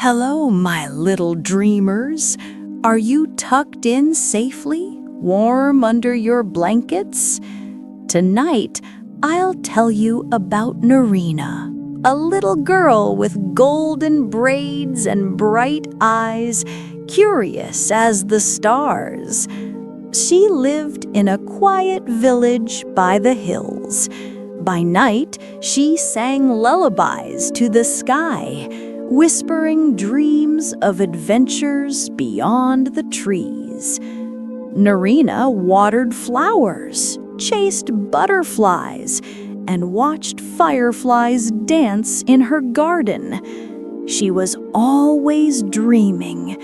Hello, my little dreamers. Are you tucked in safely, warm under your blankets? Tonight, I'll tell you about Nerina, a little girl with golden braids and bright eyes, curious as the stars. She lived in a quiet village by the hills. By night, she sang lullabies to the sky, whispering dreams of adventures beyond the trees. Nerina watered flowers, chased butterflies, and watched fireflies dance in her garden. She was always dreaming.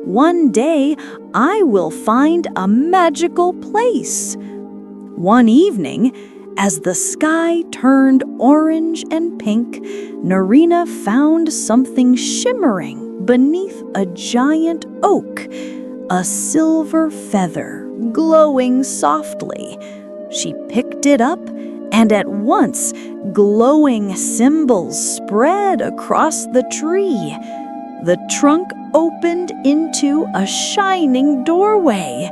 One day, I will find a magical place. One evening, as the sky turned orange and pink, Nerina found something shimmering beneath a giant oak, a silver feather glowing softly. She picked it up, and at once glowing symbols spread across the tree. The trunk opened into a shining doorway.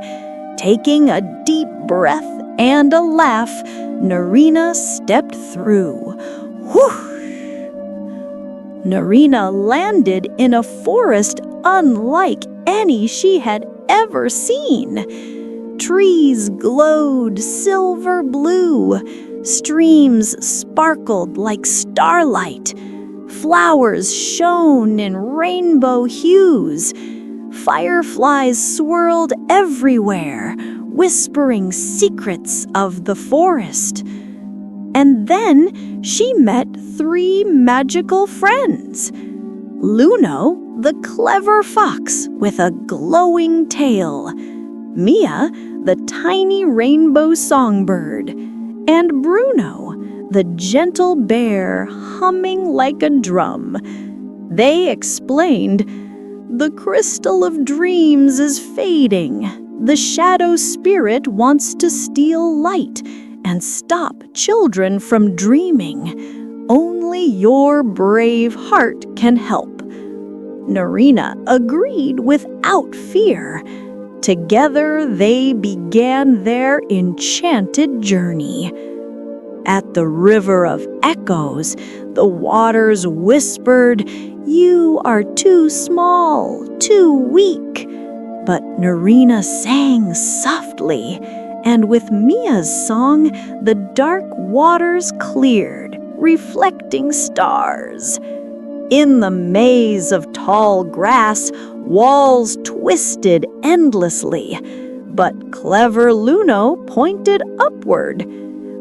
Taking a deep breath and a laugh, Nerina stepped through. Whoosh! Nerina landed in a forest unlike any she had ever seen. Trees glowed silver blue, streams sparkled like starlight, flowers shone in rainbow hues, fireflies swirled everywhere, whispering secrets of the forest. And then she met 3 magical friends. Luno, the clever fox with a glowing tail, Mia, the tiny rainbow songbird, and Bruno, the gentle bear humming like a drum. They explained, "The crystal of dreams is fading. The shadow spirit wants to steal light and stop children from dreaming. Only your brave heart can help." Nerina agreed without fear. Together they began their enchanted journey. At the River of Echoes, the waters whispered, "You are too small, too weak." But Nerina sang softly, and with Mia's song, the dark waters cleared, reflecting stars. In the maze of tall grass, walls twisted endlessly, but clever Luno pointed upward.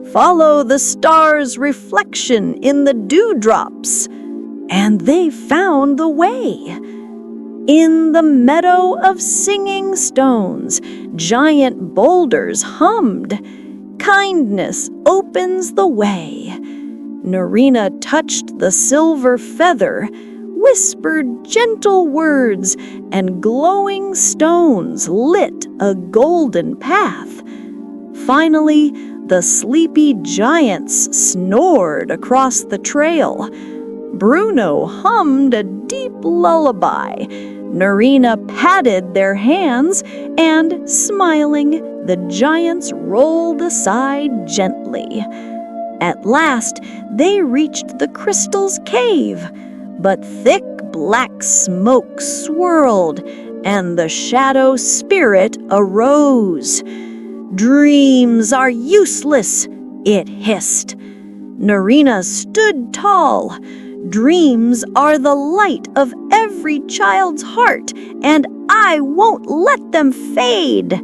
"Follow the stars' reflection in the dewdrops." And they found the way. In the meadow of singing stones, giant boulders hummed. Kindness opens the way. Nerina touched the silver feather, whispered gentle words, and glowing stones lit a golden path. Finally, the sleepy giants snored across the trail. Bruno hummed a deep lullaby. Nerina patted their hands, and, smiling, the giants rolled aside gently. At last, they reached the crystal's cave, but thick black smoke swirled, and the shadow spirit arose. "Dreams are useless," it hissed. Nerina stood tall. "Dreams are the light of every child's heart, and I won't let them fade."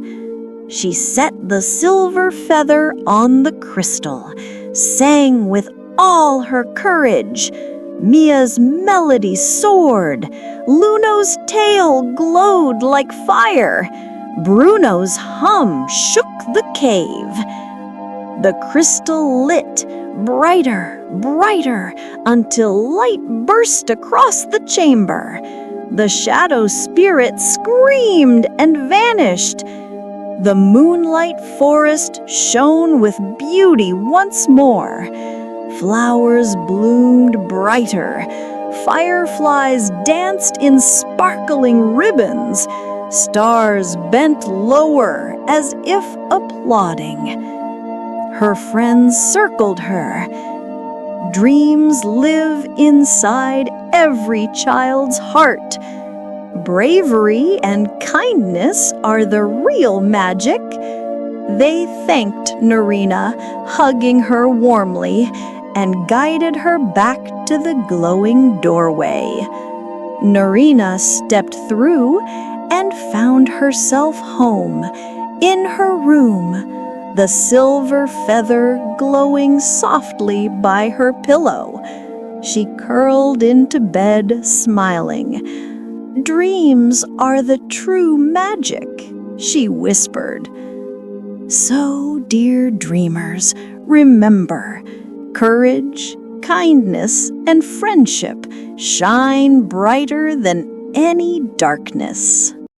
She set the silver feather on the crystal, sang with all her courage. Mia's melody soared. Luno's tail glowed like fire. Bruno's hum shook the cave. The crystal lit brighter, brighter, until light burst across the chamber. The shadow spirit screamed and vanished. The moonlight forest shone with beauty once more. Flowers bloomed brighter. Fireflies danced in sparkling ribbons. Stars bent lower as if applauding. Her friends circled her. Dreams live inside every child's heart. Bravery and kindness are the real magic. They thanked Nerina, hugging her warmly, and guided her back to the glowing doorway. Nerina stepped through and found herself home, in her room, the silver feather glowing softly by her pillow. She curled into bed, smiling. "Dreams are the true magic," she whispered. So, dear dreamers, remember, courage, kindness, and friendship shine brighter than any darkness.